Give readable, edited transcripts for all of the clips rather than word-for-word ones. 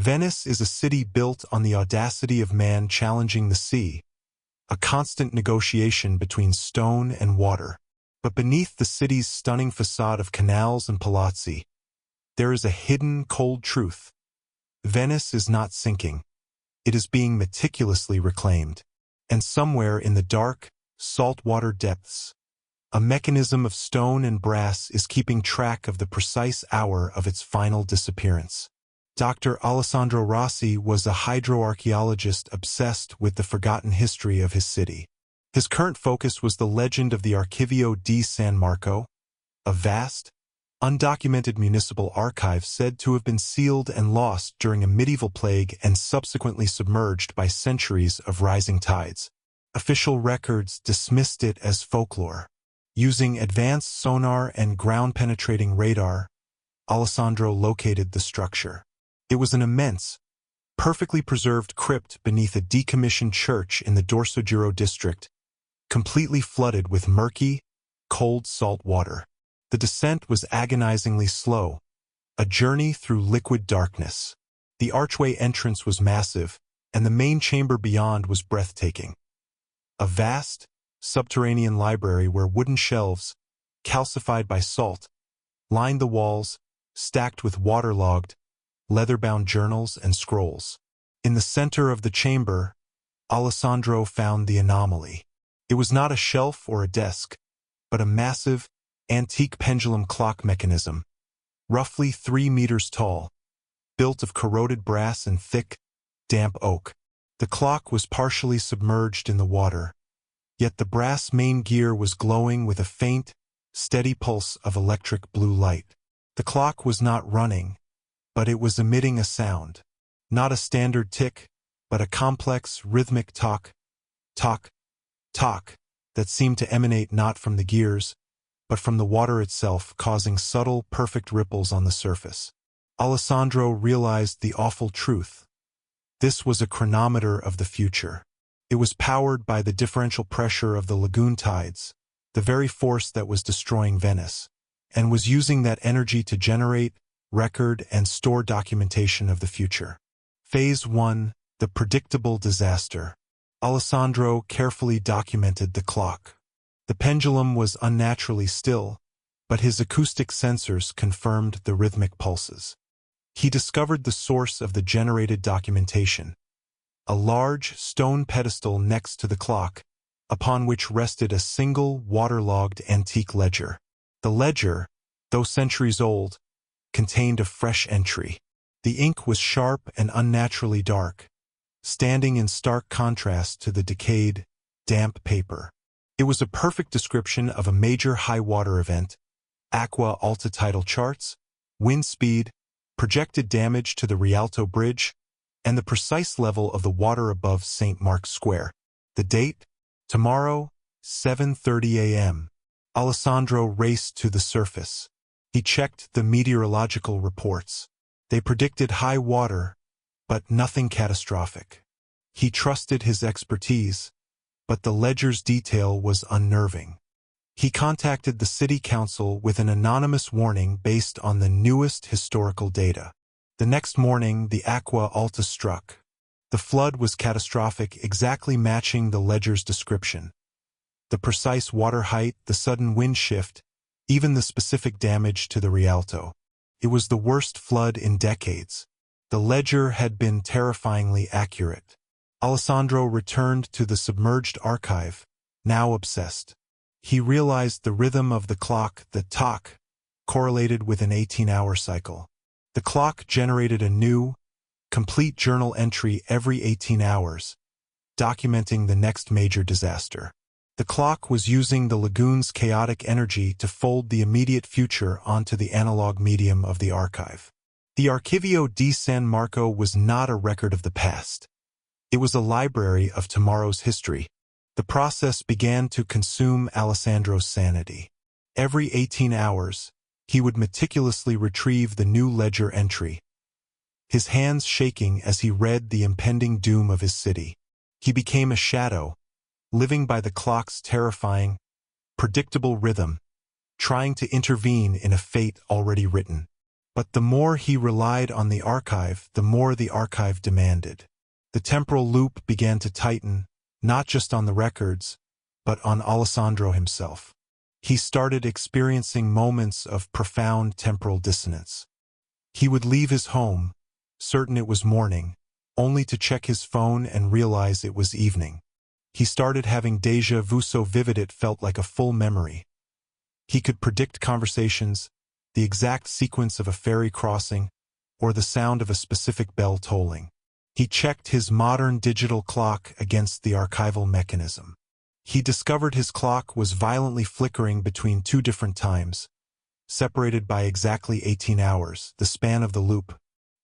Venice is a city built on the audacity of man challenging the sea, a constant negotiation between stone and water. But beneath the city's stunning facade of canals and palazzi, there is a hidden, cold truth. Venice is not sinking. It is being meticulously reclaimed. And somewhere in the dark, saltwater depths, a mechanism of stone and brass is keeping track of the precise hour of its final disappearance. Dr. Alessandro Rossi was a hydro-archaeologist obsessed with the forgotten history of his city. His current focus was the legend of the Archivio di San Marco, a vast, undocumented municipal archive said to have been sealed and lost during a medieval plague and subsequently submerged by centuries of rising tides. Official records dismissed it as folklore. Using advanced sonar and ground-penetrating radar, Alessandro located the structure. It was an immense, perfectly preserved crypt beneath a decommissioned church in the Dorsogiro district, completely flooded with murky, cold salt water. The descent was agonizingly slow, a journey through liquid darkness. The archway entrance was massive, and the main chamber beyond was breathtaking. A vast, subterranean library where wooden shelves, calcified by salt, lined the walls, stacked with waterlogged, leather-bound journals and scrolls. In the center of the chamber, Alessandro found the anomaly. It was not a shelf or a desk, but a massive, antique pendulum clock mechanism, roughly 3 meters tall, built of corroded brass and thick, damp oak. The clock was partially submerged in the water, yet the brass main gear was glowing with a faint, steady pulse of electric blue light. The clock was not running, but it was emitting a sound. Not a standard tick, but a complex, rhythmic tock, tock, tock, that seemed to emanate not from the gears, but from the water itself, causing subtle, perfect ripples on the surface. Alessandro realized the awful truth. This was a chronometer of the future. It was powered by the differential pressure of the lagoon tides, the very force that was destroying Venice, and was using that energy to generate, record, and store documentation of the future. Phase 1, the predictable disaster. Alessandro carefully documented the clock. The pendulum was unnaturally still, but his acoustic sensors confirmed the rhythmic pulses. He discovered the source of the generated documentation, a large stone pedestal next to the clock, upon which rested a single waterlogged antique ledger. The ledger, though centuries old, contained a fresh entry. The ink was sharp and unnaturally dark, standing in stark contrast to the decayed, damp paper. It was a perfect description of a major high-water event: Acqua Alta tidal charts, wind speed, projected damage to the Rialto Bridge, and the precise level of the water above St. Mark's Square. The date? Tomorrow, 7:30 a.m. Alessandro raced to the surface. He checked the meteorological reports. They predicted high water, but nothing catastrophic. He trusted his expertise, but the ledger's detail was unnerving. He contacted the city council with an anonymous warning based on the newest historical data. The next morning, the Acqua Alta struck. The flood was catastrophic, exactly matching the ledger's description. The precise water height, the sudden wind shift, even the specific damage to the Rialto. It was the worst flood in decades. The ledger had been terrifyingly accurate. Alessandro returned to the submerged archive, now obsessed. He realized the rhythm of the clock, the tock, correlated with an 18-hour cycle. The clock generated a new, complete journal entry every 18 hours, documenting the next major disaster. The clock was using the lagoon's chaotic energy to fold the immediate future onto the analog medium of the archive. The Archivio di San Marco was not a record of the past. It was a library of tomorrow's history. The process began to consume Alessandro's sanity. Every 18 hours, he would meticulously retrieve the new ledger entry, his hands shaking as he read the impending doom of his city. He became a shadow, living by the clock's terrifying, predictable rhythm, trying to intervene in a fate already written. But the more he relied on the archive, the more the archive demanded. The temporal loop began to tighten, not just on the records, but on Alessandro himself. He started experiencing moments of profound temporal dissonance. He would leave his home, certain it was morning, only to check his phone and realize it was evening. He started having déjà vu so vivid it felt like a full memory. He could predict conversations, the exact sequence of a ferry crossing, or the sound of a specific bell tolling. He checked his modern digital clock against the archival mechanism. He discovered his clock was violently flickering between two different times, separated by exactly 18 hours, the span of the loop.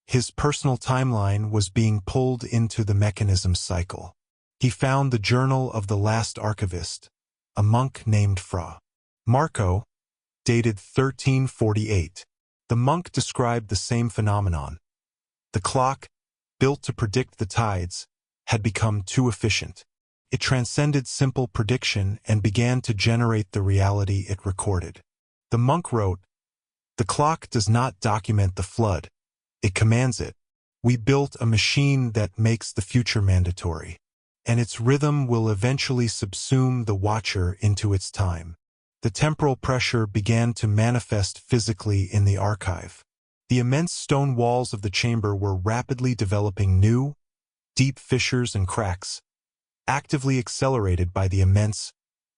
His personal timeline was being pulled into the mechanism's cycle. He found the journal of the last archivist, a monk named Fra Marco, dated 1348. The monk described the same phenomenon. The clock, built to predict the tides, had become too efficient. It transcended simple prediction and began to generate the reality it recorded. The monk wrote, "The clock does not document the flood. It commands it. We built a machine that makes the future mandatory, and its rhythm will eventually subsume the watcher into its time." The temporal pressure began to manifest physically in the archive. The immense stone walls of the chamber were rapidly developing new, deep fissures and cracks, actively accelerated by the immense,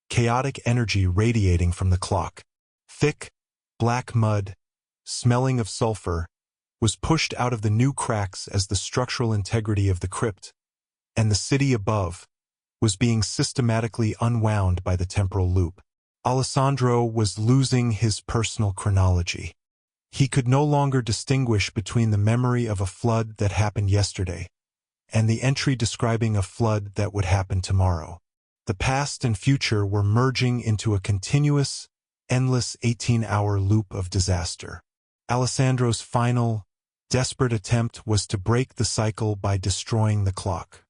chaotic energy radiating from the clock. Thick, black mud, smelling of sulfur, was pushed out of the new cracks as the structural integrity of the crypt, and the city above, was being systematically unwound by the temporal loop. Alessandro was losing his personal chronology. He could no longer distinguish between the memory of a flood that happened yesterday and the entry describing a flood that would happen tomorrow. The past and future were merging into a continuous, endless 18-hour loop of disaster. Alessandro's final, desperate attempt was to break the cycle by destroying the clock.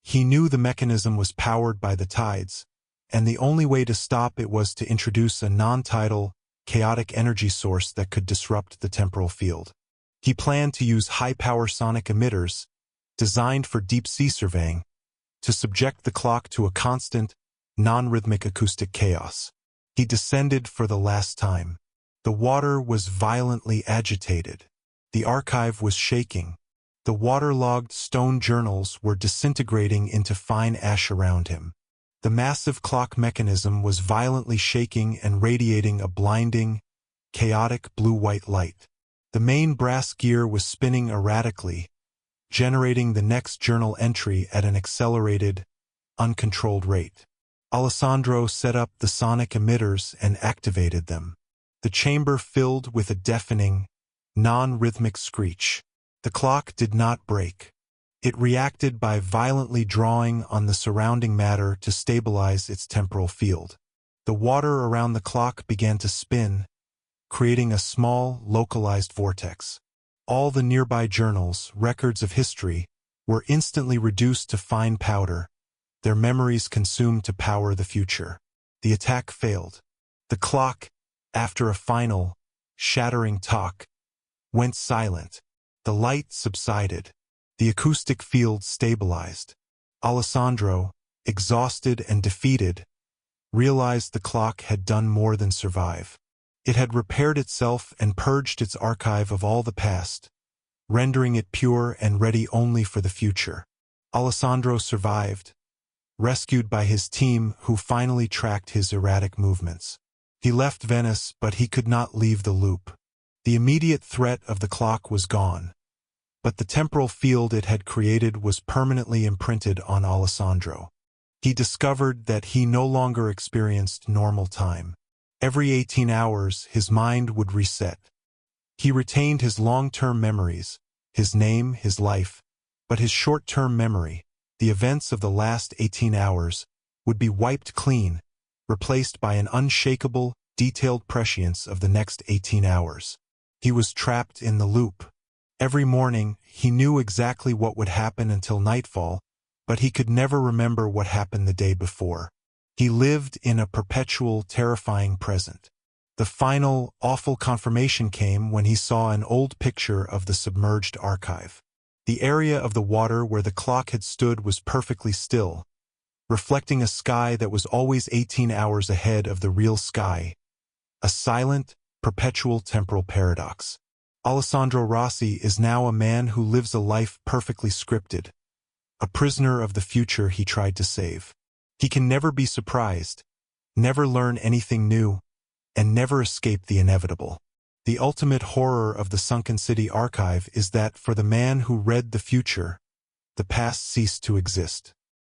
He knew the mechanism was powered by the tides, and the only way to stop it was to introduce a non-tidal, chaotic energy source that could disrupt the temporal field. He planned to use high-power sonic emitters, designed for deep-sea surveying, to subject the clock to a constant, non-rhythmic acoustic chaos. He descended for the last time. The water was violently agitated. The archive was shaking. The waterlogged stone journals were disintegrating into fine ash around him. The massive clock mechanism was violently shaking and radiating a blinding, chaotic blue-white light. The main brass gear was spinning erratically, generating the next journal entry at an accelerated, uncontrolled rate. Alessandro set up the sonic emitters and activated them. The chamber filled with a deafening, non-rhythmic screech. The clock did not break. It reacted by violently drawing on the surrounding matter to stabilize its temporal field. The water around the clock began to spin, creating a small, localized vortex. All the nearby journals, records of history, were instantly reduced to fine powder, their memories consumed to power the future. The attack failed. The clock, after a final, shattering talk, went silent. The light subsided. The acoustic field stabilized. Alessandro, exhausted and defeated, realized the clock had done more than survive. It had repaired itself and purged its archive of all the past, rendering it pure and ready only for the future. Alessandro survived, rescued by his team who finally tracked his erratic movements. He left Venice, but he could not leave the loop. The immediate threat of the clock was gone, but the temporal field it had created was permanently imprinted on Alessandro. He discovered that he no longer experienced normal time. Every 18 hours, his mind would reset. He retained his long-term memories, his name, his life, but his short-term memory, the events of the last 18 hours, would be wiped clean, replaced by an unshakable, detailed prescience of the next 18 hours. He was trapped in the loop. Every morning, he knew exactly what would happen until nightfall, but he could never remember what happened the day before. He lived in a perpetual, terrifying present. The final, awful confirmation came when he saw an old picture of the submerged archive. The area of the water where the clock had stood was perfectly still, reflecting a sky that was always 18 hours ahead of the real sky, a silent, perpetual temporal paradox. Alessandro Rossi is now a man who lives a life perfectly scripted, a prisoner of the future he tried to save. He can never be surprised, never learn anything new, and never escape the inevitable. The ultimate horror of the sunken city archive is that for the man who read the future, the past ceased to exist.